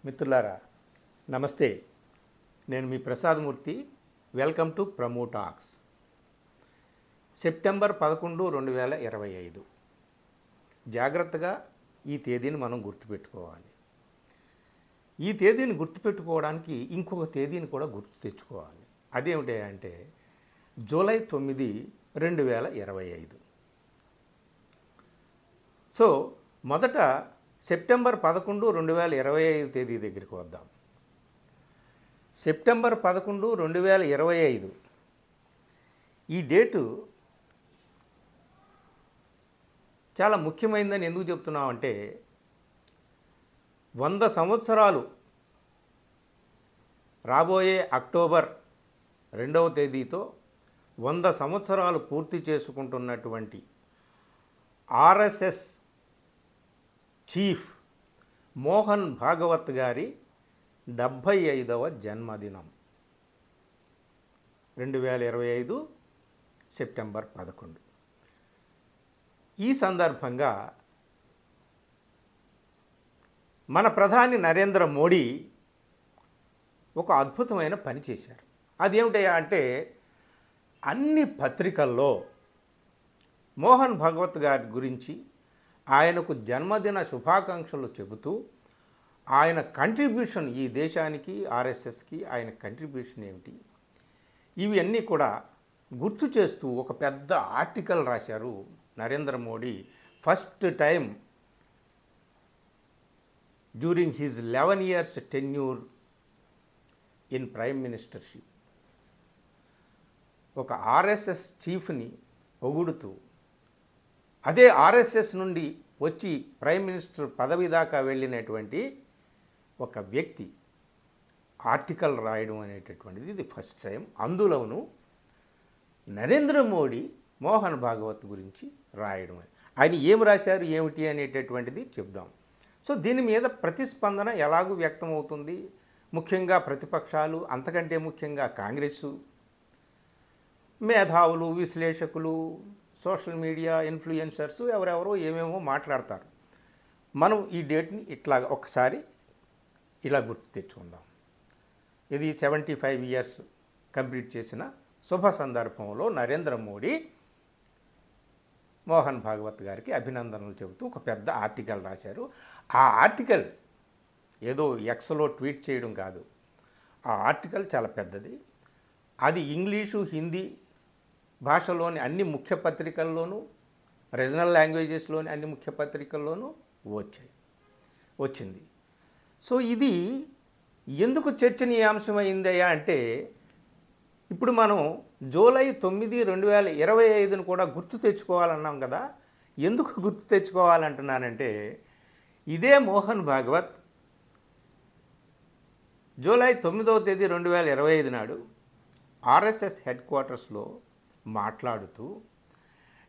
మిత్రులారా నమస్తే. నేను మీ Prasadamurthy. Welcome to Promo Talks. September 11, 2025. జాగ్రత్తగా ఈ తేదీని మనం గుర్తుపెట్టుకోవాలి. ఈ తేదీని గుర్తుపెట్టుకోవడానికి ఇంకొక తేదీని కూడా గుర్తు తెచ్చుకోవాలి. అదేమిటి అంటే జూలై 9, 2025. సో మొదట సెప్టెంబర్ 11, 2025 తేదీ దగ్గరికి వద్దాం. సెప్టెంబర్ 11, 2025 ఈ డేటు చాలా ముఖ్యమైనదని ఎందుకు చెప్తున్నామంటే 100 సంవత్సరాలు రాబోయే అక్టోబర్ 2వ తేదీతో 100 సంవత్సరాలు పూర్తి చేసుకుంటున్నటువంటి ఆర్ఎస్ఎస్ చీఫ్ మోహన్ భాగవత్ గారి 75వ జన్మదినం 2025 సెప్టెంబర్ 11. ఈ సందర్భంగా మన ప్రధాని నరేంద్ర మోడీ ఒక అద్భుతమైన పని చేశారు. అదేమిటయ్యా అంటే అన్ని పత్రికల్లో మోహన్ భాగవత్ గారి గురించి ఆయనకు జన్మదిన శుభాకాంక్షలు చెబుతూ ఆయన కంట్రిబ్యూషన్ ఈ దేశానికి ఆర్ఎస్ఎస్కి ఆయన కంట్రిబ్యూషన్ ఏమిటి ఇవన్నీ కూడా గుర్తు చేస్తూ ఒక పెద్ద ఆర్టికల్ రాశారు Narendra Modi. First time during his 11 years tenure in prime ministership ఒక ఆర్ఎస్ఎస్ చీఫ్ని పొగుడుతూ అదే ఆర్ఎస్ఎస్ నుండి వచ్చి ప్రైమ్ మినిస్టర్ పదవి దాకా వెళ్ళినటువంటి ఒక వ్యక్తి ఆర్టికల్ రాయడం అనేటటువంటిది ఇది ఫస్ట్ టైం. అందులోనూ నరేంద్ర మోడీ మోహన్ భాగవత్ గురించి రాయడం. ఆయన ఏం రాశారు ఏమిటి అనేటటువంటిది చెప్దాం. సో దీని మీద ప్రతిస్పందన ఎలాగూ వ్యక్తమవుతుంది. ముఖ్యంగా ప్రతిపక్షాలు, అంతకంటే ముఖ్యంగా కాంగ్రెస్సు, మేధావులు, విశ్లేషకులు, సోషల్ మీడియా ఇన్ఫ్లుయెన్సర్స్ ఎవరెవరో ఏమేమో మాట్లాడతారు. మనం ఈ డేట్ని ఇట్లా ఒకసారి ఇలా గుర్తు తెచ్చుకుందాం. ఇది 75 years కంప్లీట్ చేసిన శుభ సందర్భంలో నరేంద్ర మోడీ మోహన్ భాగవత్ గారికి అభినందనలు చెబుతూ ఒక పెద్ద ఆర్టికల్ రాశారు. ఆ ఆర్టికల్ ఏదో ఎక్స్లో ట్వీట్ చేయడం కాదు, ఆ ఆర్టికల్ చాలా పెద్దది. అది ఇంగ్లీషు, హిందీ భాషలోని అన్ని ముఖ్య పత్రికల్లోనూ, రీజనల్ లాంగ్వేజెస్లోని అన్ని ముఖ్య పత్రికల్లోనూ వచ్చింది. సో ఇది ఎందుకు చర్చనీయాంశమైందయ్యా అంటే ఇప్పుడు మనం జూలై 9, 2025ను కూడా గుర్తు తెచ్చుకోవాలన్నాం కదా. ఎందుకు గుర్తు తెచ్చుకోవాలంటున్నానంటే ఇదే మోహన్ భాగవత్ జూలై 9వ తేదీ 2025 నాడు ఆర్ఎస్ఎస్ హెడ్ క్వార్టర్స్లో మాట్లాడుతూ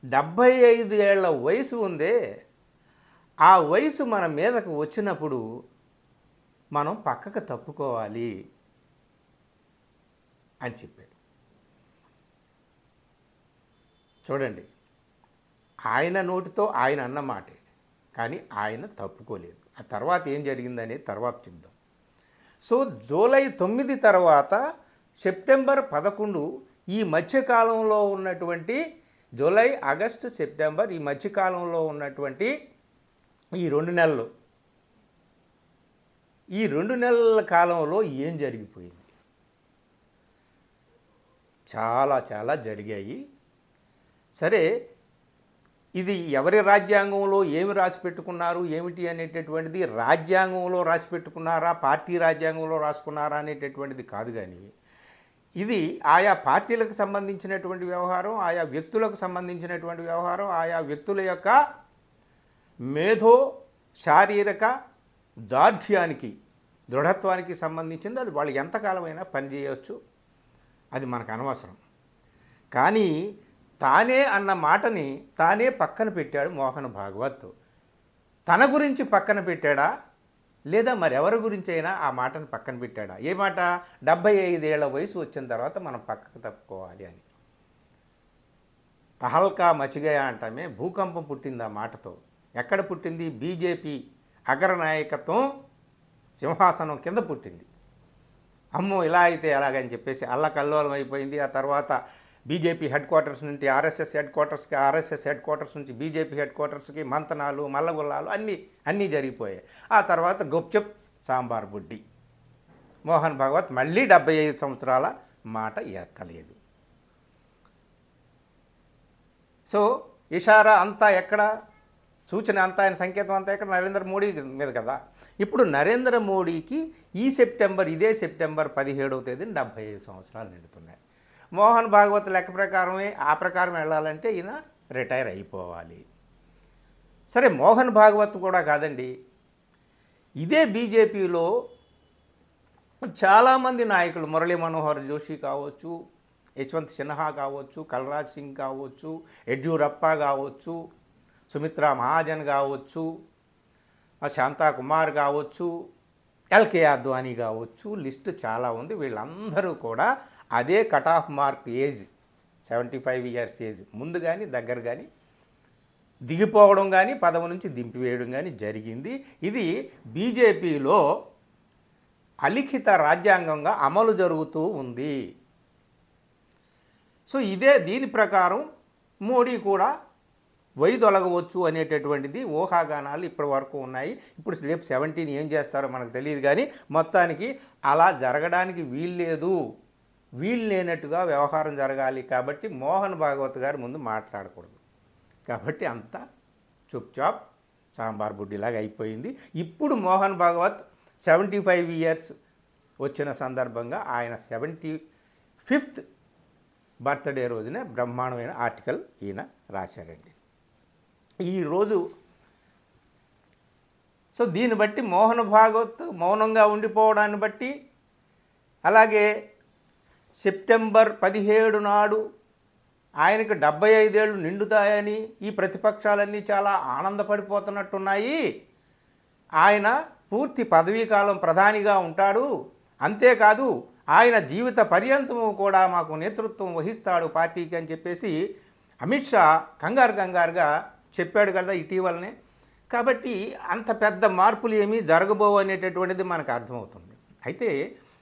75 ఏళ్ల వయసు ఉందే, ఆ వయసు మన మీదకు వచ్చినప్పుడు మనం పక్కకు తప్పుకోవాలి అని చెప్పాడు. చూడండి, ఆయన నోటితో ఆయన అన్న మాటే, కానీ ఆయన తప్పుకోలేదు. ఆ తర్వాత ఏం జరిగిందనేది తర్వాత చెప్దాం. సో జూలై 9 తర్వాత సెప్టెంబర్ 11 ఈ మధ్యకాలంలో ఉన్నటువంటి జూలై, ఆగస్టు, సెప్టెంబర్ ఈ మధ్యకాలంలో ఉన్నటువంటి ఈ 2 నెలలు, ఈ 2 నెలల కాలంలో ఏం జరిగిపోయింది? చాలా చాలా జరిగాయి. సరే, ఇది ఎవరి రాజ్యాంగంలో ఏమి రాసి పెట్టుకున్నారు ఏమిటి అనేటటువంటిది రాజ్యాంగంలో రాసి పెట్టుకున్నారా, పార్టీ రాజ్యాంగంలో రాసుకున్నారా అనేటటువంటిది కాదు. కానీ ఇది ఆయా పార్టీలకు సంబంధించినటువంటి వ్యవహారం, ఆయా వ్యక్తులకు సంబంధించినటువంటి వ్యవహారం, ఆయా వ్యక్తుల యొక్క మేధో శారీరక దార్ఢ్యానికి, దృఢత్వానికి సంబంధించింది. అది వాళ్ళు ఎంతకాలమైనా పనిచేయవచ్చు, అది మనకు అనవసరం. కానీ తానే అన్న మాటని తానే పక్కన పెట్టాడు మోహన్ భాగవత్. తన గురించి పక్కన పెట్టాడా లేదా మరెవరి గురించి అయినా ఆ మాటను పక్కన పెట్టాడా? ఏ మాట? 75 ఏళ్ల వయసు వచ్చిన తర్వాత మనం పక్కకు తప్పుకోవాలి అని. తహల్కా మచిగయ అంటామే, భూకంపం పుట్టింది ఆ మాటతో. ఎక్కడ పుట్టింది? బీజేపీ అగ్రనాయకత్వం సింహాసనం కింద పుట్టింది. అమ్మో ఇలా అయితే ఎలాగని చెప్పేసి అల్లకల్లోలం అయిపోయింది. ఆ తర్వాత బీజేపీ హెడ్ క్వార్టర్స్ నుండి ఆర్ఎస్ఎస్ హెడ్ క్వార్టర్స్కి, ఆర్ఎస్ఎస్ హెడ్ క్వార్టర్స్ నుంచి బీజేపీ హెడ్ క్వార్టర్స్కి మంతనాలు, మల్లగుల్లాలు అన్నీ జరిగిపోయాయి. ఆ తర్వాత గుప్చప్ సాంబార్ బుడ్డి మోహన్ భాగవత్ మళ్ళీ 75 సంవత్సరాల మాట ఎత్తలేదు. సో ఇషారా అంతా ఎక్కడ, సూచన అంతా, ఆయన సంకేతం అంతా ఎక్కడ, నరేంద్ర మోడీ మీద కదా. ఇప్పుడు నరేంద్ర మోడీకి ఇదే సెప్టెంబర్ 17వ తేదీన 75 సంవత్సరాలు నిండుతున్నాయి. మోహన్ భాగవత్ లెక్క ప్రకారమే ఆ ప్రకారం వెళ్ళాలంటే ఈయన రిటైర్ అయిపోవాలి. సరే, మోహన్ భాగవత్ కూడా కాదండి, ఇదే బీజేపీలో చాలామంది నాయకులు, మురళీ మనోహర్ జోషి కావచ్చు, యశ్వంత్ సిన్హా కావచ్చు, కల్రాజ్ సింగ్ కావచ్చు, యడ్యూరప్ప కావచ్చు, సుమిత్రా మహాజన్ కావచ్చు, శాంతాకుమార్ కావచ్చు, ఎల్కే అద్వానీ కావచ్చు, లిస్టు చాలా ఉంది. వీళ్ళందరూ కూడా అదే cut off mark age 75 years age ముందు కానీ దగ్గర కానీ దిగిపోవడం కానీ పదవి నుంచి దింపివేయడం కానీ జరిగింది. ఇది బీజేపీలో అలిఖిత రాజ్యాంగంగా అమలు జరుగుతూ ఉంది. సో దీని ప్రకారం మోడీ కూడా వైదొలగవచ్చు అనేటటువంటిది ఊహాగానాలు ఇప్పటి వరకు ఉన్నాయి. ఇప్పుడు రేపు 17 ఏం చేస్తారో మనకు తెలియదు, కానీ మొత్తానికి అలా జరగడానికి వీలు లేనట్టుగా వ్యవహారం జరగాలి. కాబట్టి మోహన్ భాగవత్ గారు ముందు మాట్లాడకూడదు. కాబట్టి అంతా చుప్చాప్ సాంబార్ బుడ్డిలాగా అయిపోయింది. ఇప్పుడు మోహన్ భాగవత్ 75 ఇయర్స్ వచ్చిన సందర్భంగా ఆయన 75th బర్త్డే రోజునే బ్రహ్మాండమైన ఆర్టికల్ ఈయన రాశారండి ఈరోజు. సో దీన్ని బట్టి మోహన్ భాగవత్ మౌనంగా ఉండిపోవడాన్ని బట్టి, అలాగే సెప్టెంబర్ 17 నాడు ఆయనకు 75 ఏళ్ళు నిండుతాయని ఈ ప్రతిపక్షాలన్నీ చాలా ఆనందపడిపోతున్నట్టున్నాయి. ఆయన పూర్తి పదవీకాలం ప్రధానిగా ఉంటాడు, అంతేకాదు ఆయన జీవిత పర్యంతము కూడా మాకు నేతృత్వం వహిస్తాడు పార్టీకి అని చెప్పేసి అమిత్ షా కంగారుగా చెప్పాడు కదా ఇటీవలనే. కాబట్టి అంత పెద్ద మార్పులు ఏమీ జరగబోవు అనేటటువంటిది మనకు అర్థమవుతుంది. అయితే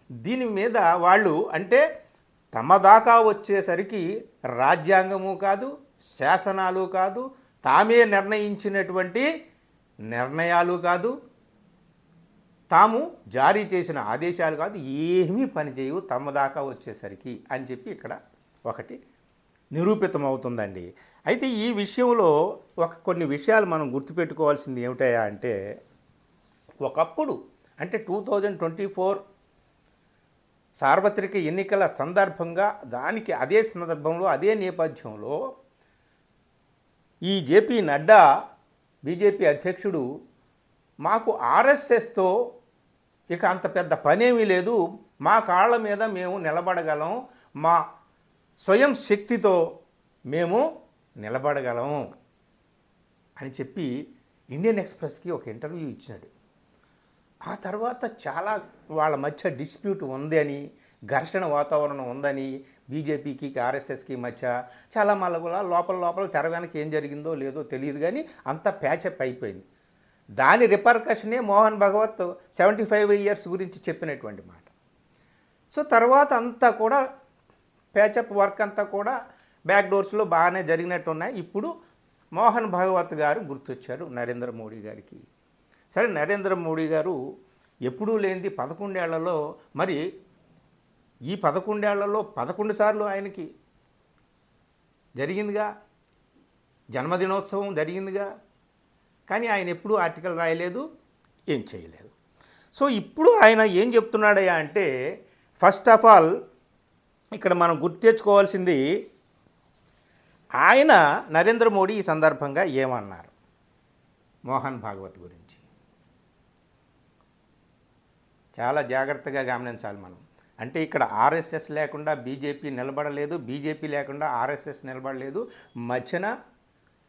దీని మీద వాళ్ళు అంటే తమ దాకా వచ్చేసరికి రాజ్యాంగము కాదు, శాసనాలు కాదు, తామే నిర్ణయించినటువంటి నిర్ణయాలు కాదు, తాము జారీ చేసిన ఆదేశాలు కాదు, ఏమీ పనిచేయవు తమ దాకా వచ్చేసరికి అని చెప్పి ఇక్కడ ఒకటి నిరూపితమవుతుందండి. అయితే ఈ విషయంలో కొన్ని విషయాలు మనం గుర్తుపెట్టుకోవాల్సింది ఏమిటయా అంటే, ఒకప్పుడు అంటే 2024 సార్వత్రిక ఎన్నికల సందర్భంగా అదే సందర్భంలో అదే నేపథ్యంలో ఈ జేపీ నడ్డా బీజేపీ అధ్యక్షుడు మాకు ఆర్ఎస్ఎస్తో ఇక అంత పెద్ద పనేమీ లేదు, మా కాళ్ళ మీద మేము నిలబడగలం, మా స్వయం శక్తితో మేము నిలబడగలం అని చెప్పి ఇండియన్ ఎక్స్ప్రెస్కి ఒక ఇంటర్వ్యూ ఇచ్చినాడు. ఆ తర్వాత చాలా వాళ్ళ మధ్య డిస్ప్యూట్ ఉంది అని, ఘర్షణ వాతావరణం ఉందని, బీజేపీకి ఆర్ఎస్ఎస్కి మధ్య చాలా మళ్ళీ కూడా లోపల తెర వెనక ఏం జరిగిందో లేదో తెలియదు, కానీ అంతా ప్యాచప్ అయిపోయింది. దాని రిపర్కషనే మోహన్ భాగవత్ 75 ఇయర్స్ గురించి చెప్పినటువంటి మాట. సో తర్వాత అంతా కూడా ప్యాచప్ వర్క్ అంతా కూడా బ్యాక్ డోర్స్లో బాగానే జరిగినట్టున్నాయి. ఇప్పుడు మోహన్ భాగవత్ గారు గుర్తొచ్చారు నరేంద్ర మోడీ గారికి. సరే, నరేంద్ర మోడీ గారు ఎప్పుడూ లేనిది 11 ఏళ్లలో, మరి ఈ 11 ఏళ్లలో 11 సార్లు ఆయనకి జరిగిందిగా, జన్మదినోత్సవం జరిగిందిగా, కానీ ఆయన ఎప్పుడూ ఆర్టికల్ రాయలేదు, ఏం చేయలేదు. సో ఇప్పుడు ఆయన ఏం చెప్తున్నాడయ్యా అంటే, ఫస్ట్ ఆఫ్ ఆల్ ఇక్కడ మనం గుర్తు తెచ్చుకోవాల్సింది, ఆయన నరేంద్ర మోడీ ఈ సందర్భంగా ఏమన్నారు మోహన్ భాగవత్ గురించి చాలా జాగ్రత్తగా గమనించాలి మనం. అంటే ఇక్కడ ఆర్ఎస్ఎస్ లేకుండా బీజేపీ నిలబడలేదు, బీజేపీ లేకుండా ఆర్ఎస్ఎస్ నిలబడలేదు, మధ్యన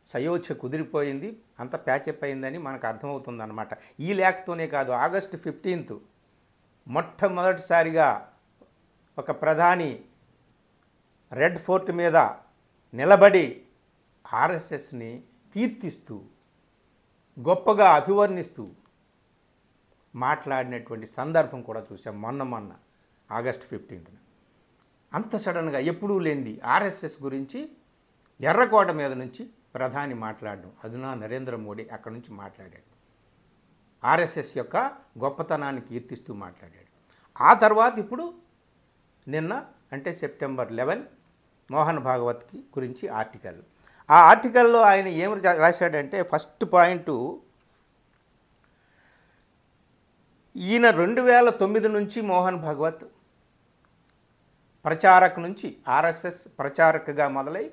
సయోధ్య కుదిరిపోయింది, అంత ప్యాచప్ అయిందని మనకు అర్థమవుతుందన్నమాట. ఈ లేఖతోనే కాదు, ఆగస్టు 15 మొట్టమొదటిసారిగా ఒక ప్రధాని రెడ్ ఫోర్ట్ మీద నిలబడి ఆర్ఎస్ఎస్ని కీర్తిస్తూ, గొప్పగా అభివర్ణిస్తూ మాట్లాడినటువంటి సందర్భం కూడా చూసాం మొన్న ఆగస్టు 15న. అంత సడన్గా ఎప్పుడూ లేనిది ఆర్ఎస్ఎస్ గురించి ఎర్రకోట మీద నుంచి ప్రధాని మాట్లాడడం, అదునా నరేంద్ర మోడీ అక్కడి నుంచి మాట్లాడాడు, ఆర్ఎస్ఎస్ యొక్క గొప్పతనాన్ని కీర్తిస్తూ మాట్లాడాడు. ఆ తర్వాత ఇప్పుడు నిన్న అంటే సెప్టెంబర్ 11 మోహన్ భాగవత్కి గురించి ఆర్టికల్. ఆ ఆర్టికల్లో ఆయన ఏం రాశాడంటే ఫస్ట్ పాయింట్, ఈయన 2009 నుంచి మోహన్ భాగవత్ ప్రచారక్ నుంచి ఆర్ఎస్ఎస్ ప్రచారకగా మొదలై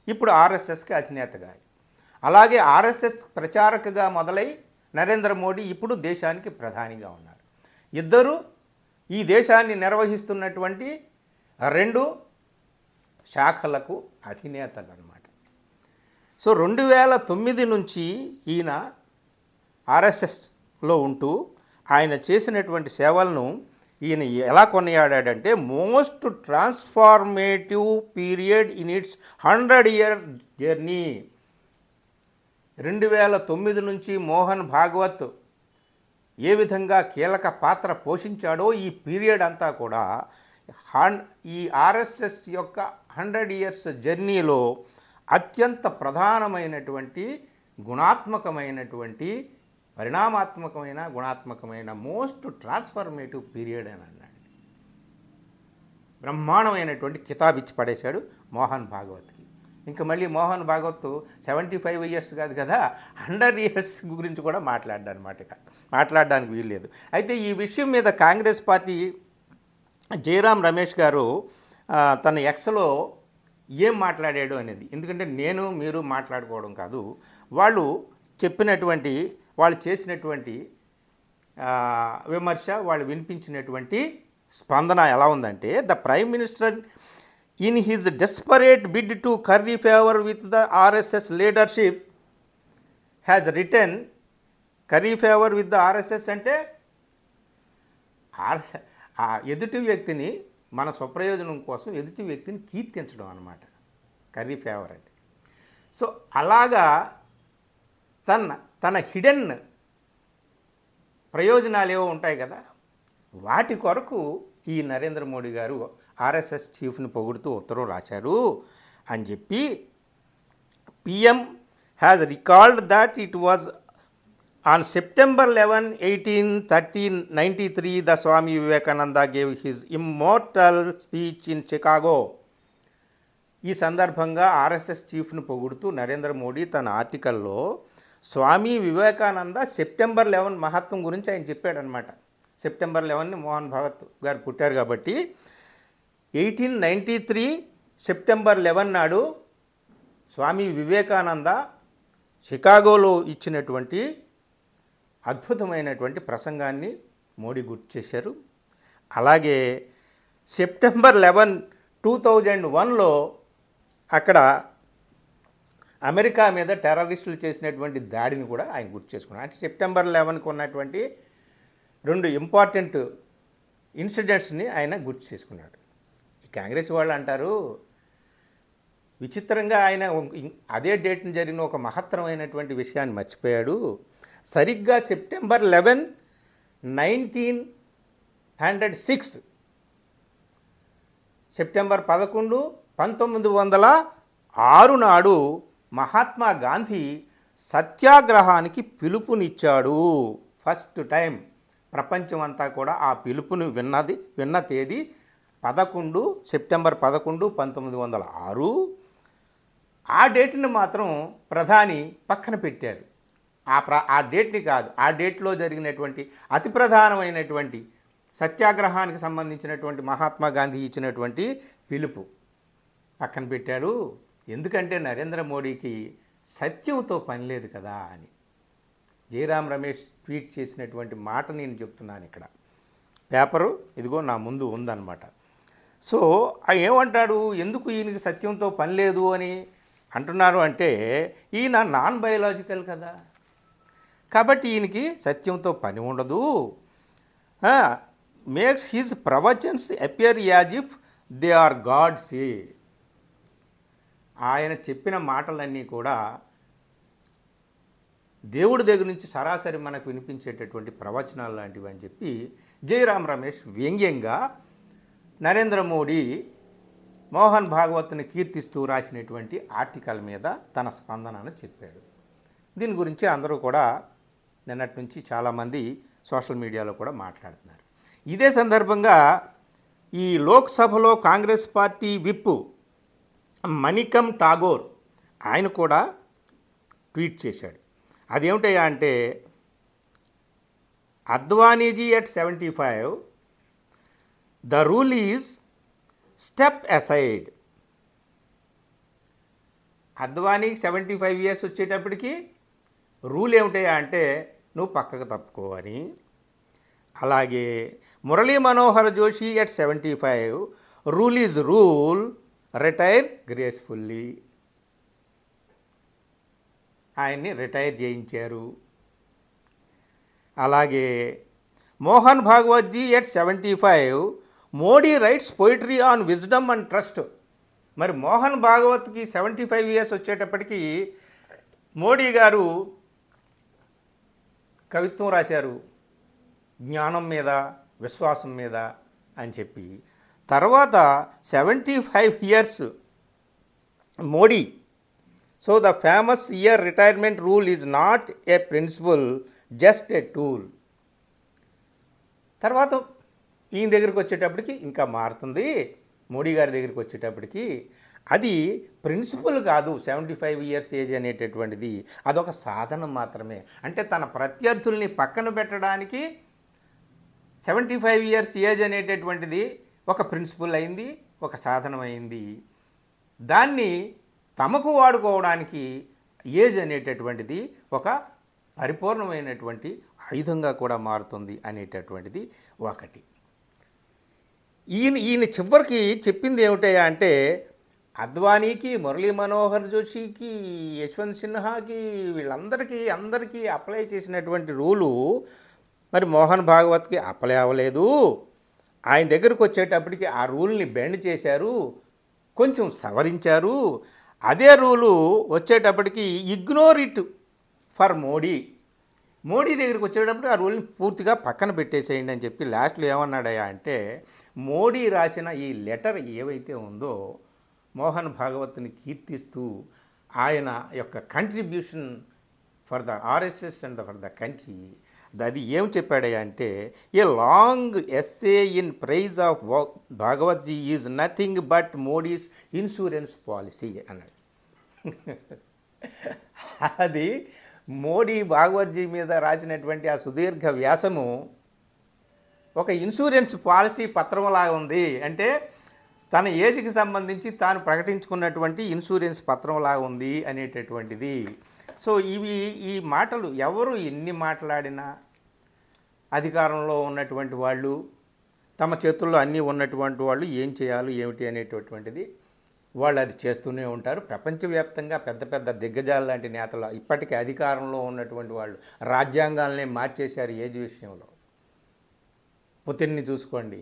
ఇప్పుడు ఆర్ఎస్ఎస్కి అధినేతగా, అలాగే ఆర్ఎస్ఎస్ ప్రచారకగా మొదలై నరేంద్ర మోడీ ఇప్పుడు దేశానికి ప్రధానిగా ఉన్నారు. ఇద్దరు ఈ దేశాన్ని నిర్వహిస్తున్నటువంటి 2 శాఖలకు అధినేతలు అన్నమాట. సో 2009 నుంచి ఈయన ఆర్ఎస్ఎస్లో ఉంటూ ఆయన చేసినటువంటి సేవలను ఈయన ఎలా కొనియాడాడంటే most transformative period in its 100-year journey. 2009 నుంచి మోహన్ భాగవత్ ఏ విధంగా కీలక పాత్ర పోషించాడో ఈ పీరియడ్ అంతా కూడా ఈ ఆర్ఎస్ఎస్ యొక్క 100 years జర్నీలో అత్యంత ప్రధానమైనటువంటి గుణాత్మకమైనటువంటి పరిణామాత్మకమైన గుణాత్మకమైన మోస్ట్ ట్రాన్స్ఫర్మేటివ్ పీరియడ్ అని అన్నాడు. బ్రహ్మాండమైనటువంటి కితాబ్ ఇచ్చి పడేశాడు మోహన్ భాగవత్కి. ఇంకా మళ్ళీ మోహన్ భాగవత్ 75 years కాదు కదా, 100 years గురించి కూడా మాట్లాడడానికి వీల్లేదు. అయితే ఈ విషయం మీద కాంగ్రెస్ పార్టీ జయరాం రమేష్ గారు తన ఎక్స్లో ఏం మాట్లాడాడు అనేది, ఎందుకంటే నేను మీరు మాట్లాడుకోవడం కాదు, వాళ్ళు చెప్పినటువంటి వాళ్ళు చేసినటువంటి విమర్శ, వాళ్ళు వినిపించినటువంటి స్పందన ఎలా ఉందంటే, the prime minister in his desperate bid to curry favour with the RSS leadership has return. Curry favour with the RSS అంటే ఆ ఎదుటి వ్యక్తిని మన స్వప్రయోజనం కోసం ఎదుటి వ్యక్తిని కీర్తించడం అన్నమాట కర్రీ ఫేవర్ అంటే. సో అలాగా తన హిడెన్ ప్రయోజనాలు ఏవో ఉంటాయి కదా, వాటి కొరకు ఈ నరేంద్ర మోడీ గారు ఆర్ఎస్ఎస్ చీఫ్ని పొగుడుతూ ఉత్తరం రాశారు అని చెప్పి PM has recalled that it was on September 11, 1893 the Swami Vivekananda gave his immortal speech in Chicago. ఈ సందర్భంగా ఆర్ఎస్ఎస్ చీఫ్ను పొగుడుతూ నరేంద్ర మోడీ తన ఆర్టికల్లో స్వామి వివేకానంద September 11 మహత్వం గురించి ఆయన చెప్పాడనమాట. September 11 మోహన్ భాగవత్ గారు పుట్టారు కాబట్టి 1893 September 11 నాడు స్వామి వివేకానంద చికాగోలో ఇచ్చినటువంటి అద్భుతమైనటువంటి ప్రసంగాన్ని మోడీ గుర్తు చేశారు. అలాగే September 11, 2001లో అక్కడ అమెరికా మీద టెర్రరిస్టులు చేసినటువంటి దాడిని కూడా ఆయన గుర్తు చేసుకున్నారు. అంటే September 11కు ఉన్నటువంటి 2 ఇంపార్టెంట్ ఇన్సిడెంట్స్ని ఆయన గుర్తు చేసుకున్నాడు. ఈ కాంగ్రెస్ వాళ్ళు అంటారు, విచిత్రంగా ఆయన అదే డేట్ని జరిగిన ఒక మహత్తరమైనటువంటి విషయాన్ని మర్చిపోయాడు. సరిగ్గా September 11, 1906 సెప్టెంబర్ 11, 1906 నాడు మహాత్మా గాంధీ సత్యాగ్రహానికి పిలుపునిచ్చాడు. ఫస్ట్ టైం ప్రపంచం అంతా కూడా ఆ పిలుపుని విన్న తేదీ September 11, 1906. ఆ డేట్ని మాత్రం ప్రధాని పక్కన పెట్టారు. ఆ డేట్ని కాదు, ఆ డేట్లో జరిగినటువంటి అతి ప్రధానమైనటువంటి సత్యాగ్రహానికి సంబంధించినటువంటి మహాత్మా గాంధీ ఇచ్చినటువంటి పిలుపు పక్కన పెట్టారు. ఎందుకంటే నరేంద్ర మోడీకి సత్యంతో పని లేదు కదా అని జయరాం రమేష్ ట్వీట్ చేసినటువంటి మాట నేను చెప్తున్నాను. ఇక్కడ పేపరు ఇదిగో నా ముందు ఉందన్నమాట. సో ఏమంటాడు, ఎందుకు ఈయనకి సత్యంతో పని లేదు అని అంటున్నారు అంటే, ఈయన నాన్ బయోలాజికల్ కదా, కాబట్టి ఈయనకి సత్యంతో పని ఉండదు. Makes his pravachans appear as if they are gods. ఆయన చెప్పిన మాటలన్నీ కూడా దేవుడి దగ్గర నుంచి సరాసరి మనకు వినిపించేటటువంటి ప్రవచనాలు లాంటివి అని చెప్పి జయరాం రమేష్ వ్యంగ్యంగా నరేంద్ర మోడీ మోహన్ భాగవత్ని కీర్తిస్తూ రాసినటువంటి ఆర్టికల్ మీద తన స్పందనను చెప్పాడు. దీని గురించి అందరూ కూడా నిన్నటి నుంచి చాలామంది సోషల్ మీడియాలో కూడా మాట్లాడుతున్నారు. ఇదే సందర్భంగా ఈ లోక్సభలో కాంగ్రెస్ పార్టీ విప్ మణికం ఠాగూర్ ఆయన కూడా ట్వీట్ చేశాడు. అదేమిటయ్యా అంటే, Advaniji at 75 the rule is step aside. అద్వానీకి 75 ఇయర్స్ వచ్చేటప్పటికి రూల్ ఏమిటయ్యా అంటే నువ్వు పక్కకు తప్పుకోవని. అలాగే Murali Manohar Joshi at 75 rule is rule, retire gracefully. ఆయన్ని రిటైర్ చేయించారు. అలాగే Mohan Bhagwatji at 75 Modi writes poetry on wisdom and trust. మరి మోహన్ భాగవత్కి 75 ఇయర్స్ వచ్చేటప్పటికి మోడీ గారు కవిత్వం రాశారు జ్ఞానం మీద, విశ్వాసం మీద అని చెప్పి. తర్వాత 75 years Modi. So the famous year retirement rule is not a principle, just a tool. తర్వాత ఈయన దగ్గరికి వచ్చేటప్పటికి ఇంకా మారుతుంది. మోడీ గారి దగ్గరికి వచ్చేటప్పటికి అది ప్రిన్సిపల్ కాదు. 75 ఇయర్స్ ఏజ్ అనేటటువంటిది అదొక సాధనం మాత్రమే. అంటే తన ప్రత్యర్థుల్ని పక్కన పెట్టడానికి 75 ఇయర్స్ ఏజ్ అనేటటువంటిది ఒక ప్రిన్సిపల్ అయింది, ఒక సాధనం అయింది. దాన్ని తమకు వాడుకోవడానికి ఏజ్ అనేటటువంటిది ఒక పరిపూర్ణమైనటువంటి ఆయుధంగా కూడా మారుతుంది అనేటటువంటిది ఒకటి. ఈయన చివరికి చెప్పింది ఏమిటయ్యా అంటే, అద్వానీకి, మురళీ మనోహర్ జోషికి, యశ్వంత్ సిన్హాకి, అందరికీ అప్లై చేసినటువంటి రూలు మరి మోహన్ భాగవత్కి అప్లై అవ్వలేదు. ఆయన దగ్గరకు వచ్చేటప్పటికి ఆ రూల్ని బెండ్ చేశారు, కొంచెం సవరించారు. అదే రూలు వచ్చేటప్పటికి ignore it for Modi. Modi దగ్గరికి వచ్చేటప్పుడు ఆ రూల్ని పూర్తిగా పక్కన పెట్టేసేయండి అని చెప్పి లాస్ట్లో ఏమన్నాడయ్యా అంటే, మోడీ రాసిన ఈ లెటర్ ఏవైతే ఉందో మోహన్ భాగవత్ని కీర్తిస్తూ ఆయన యొక్క contribution for the RSS and for the country, అది ఏం చెప్పాడయ్యా అంటే, a long essay in praise of Bhagwatji is nothing but Modi's insurance policy అన్నాడు. అది మోడీ భాగవత్జీ మీద రాసినటువంటి ఆ సుదీర్ఘ వ్యాసము ఒక ఇన్సూరెన్స్ పాలసీ పత్రంలాగా ఉంది. అంటే తన ఏజ్కి సంబంధించి తాను ప్రకటించుకున్నటువంటి ఇన్సూరెన్స్ పత్రంలాగా ఉంది అనేటటువంటిది. సో ఈ మాటలు ఎవరు ఎన్ని మాట్లాడినా అధికారంలో ఉన్నటువంటి వాళ్ళు, తమ చేతుల్లో అన్నీ ఉన్నటువంటి వాళ్ళు ఏం చేయాలి ఏమిటి అనేటటువంటిది వాళ్ళు అది చేస్తూనే ఉంటారు. ప్రపంచవ్యాప్తంగా పెద్ద పెద్ద దిగ్గజాలు లాంటి నేతలు ఇప్పటికీ అధికారంలో ఉన్నటువంటి వాళ్ళు రాజ్యాంగాలనే మార్చేశారు ఏజ్ విషయంలో. పుతిన్ని చూసుకోండి,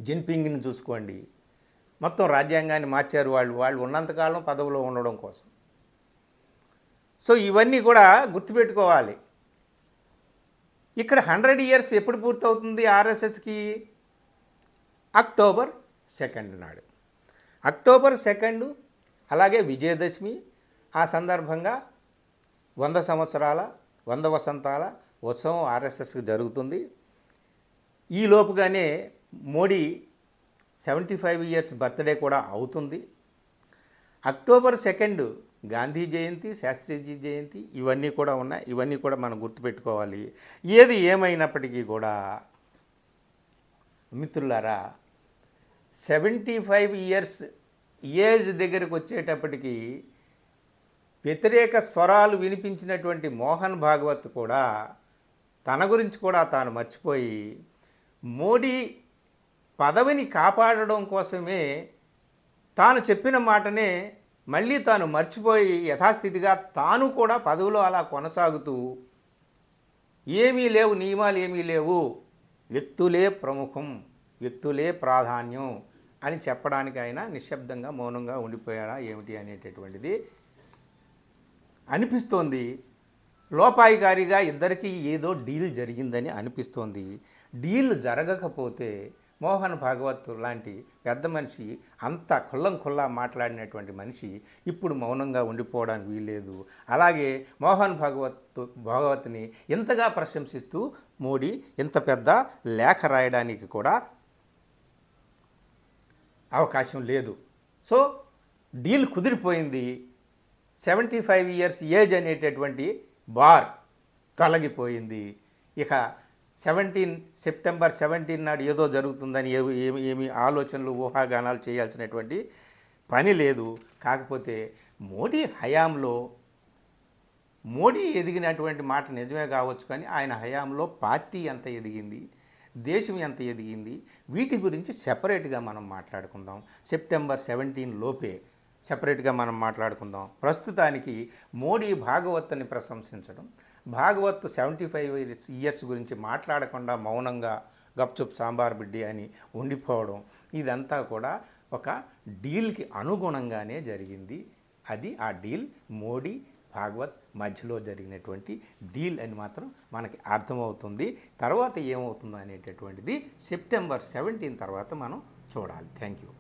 జిన్పింగ్ని చూసుకోండి, మొత్తం రాజ్యాంగాన్ని మార్చారు వాళ్ళు ఉన్నంతకాలం పదవిలో ఉండడం కోసం. సో ఇవన్నీ కూడా గుర్తుపెట్టుకోవాలి. ఇక్కడ 100 ఇయర్స్ ఎప్పుడు పూర్తవుతుంది ఆర్ఎస్ఎస్కి? October 2 నాడు. October 2 అలాగే విజయదశమి. ఆ సందర్భంగా 100 సంవత్సరాల 100 వసంతాల ఉత్సవం ఆర్ఎస్ఎస్కి జరుగుతుంది. ఈ లోపుగానే మోడీ 75 ఇయర్స్ బర్త్డే కూడా అవుతుంది. October 2 గాంధీ జయంతి, శాస్త్రీజీ జయంతి, ఇవన్నీ కూడా ఉన్నాయి. ఇవన్నీ కూడా మనం గుర్తుపెట్టుకోవాలి. ఏది ఏమైనప్పటికీ కూడా మిత్రులారా, 75 ఇయర్స్ ఏజ్ దగ్గరకు వచ్చేటప్పటికి వ్యతిరేక స్వరాలు వినిపించినటువంటి మోహన్ భాగవత్ కూడా తన గురించి కూడా తాను మర్చిపోయి మోడీ పదవిని కాపాడడం కోసమే తాను చెప్పిన మాటనే మళ్ళీ తాను మర్చిపోయి యథాస్థితిగా తాను కూడా పదవిలో అలా కొనసాగుతూ ఏమీ లేవు, నియమాలు ఏమీ లేవు, వ్యక్తులే ప్రముఖం, వ్యక్తులే ప్రాధాన్యం అని చెప్పడానికి ఆయన నిశ్శబ్దంగా మౌనంగా ఉండిపోయాడా ఏమిటి అనేటటువంటిది అనిపిస్తోంది. లోపాయికారిగా ఇద్దరికీ ఏదో డీల్ జరిగిందని అనిపిస్తోంది. డీల్ జరగకపోతే మోహన్ భాగవత్ లాంటి పెద్ద మనిషి, అంత కుల్లా మాట్లాడినటువంటి మనిషి ఇప్పుడు మౌనంగా ఉండిపోవడానికి వీల్లేదు. అలాగే మోహన్ భాగవత్ని ఇంతగా ప్రశంసిస్తూ మోడీ ఇంత పెద్ద లేఖ రాయడానికి కూడా అవకాశం లేదు. సో డీల్ కుదిరిపోయింది. 75 ఇయర్స్ ఏజ్ అనేటటువంటి బార్ తొలగిపోయింది. ఇక సెప్టెంబర్ 17 నాడు ఏదో జరుగుతుందని ఏమి ఆలోచనలు ఊహాగానాలు చేయాల్సినటువంటి పని లేదు. కాకపోతే మోడీ హయాంలో మోడీ ఎదిగినటువంటి మాట నిజమే కావచ్చు, కానీ ఆయన హయాంలో పార్టీ ఎంత ఎదిగింది, దేశం ఎంత ఎదిగింది, వీటి గురించి సెపరేట్గా మనం మాట్లాడుకుందాం. సెప్టెంబర్ 17 లోపే సెపరేట్గా మనం మాట్లాడుకుందాం. ప్రస్తుతానికి మోడీ భాగవత్ని ప్రశంసించడం, భాగవత్ 75 ఇయర్స్ గురించి మాట్లాడకుండా మౌనంగా గప్చుప్ సాంబార్ బిడ్డి అని ఉండిపోవడం, ఇదంతా కూడా ఒక డీల్కి అనుగుణంగానే జరిగింది. అది ఆ డీల్ మోడీ భాగవత్ మధ్యలో జరిగినటువంటి డీల్ అని మాత్రం మనకి అర్థమవుతుంది. తర్వాత ఏమవుతుందో అనేటటువంటిది సెప్టెంబర్ 17 తర్వాత మనం చూడాలి. Thank you.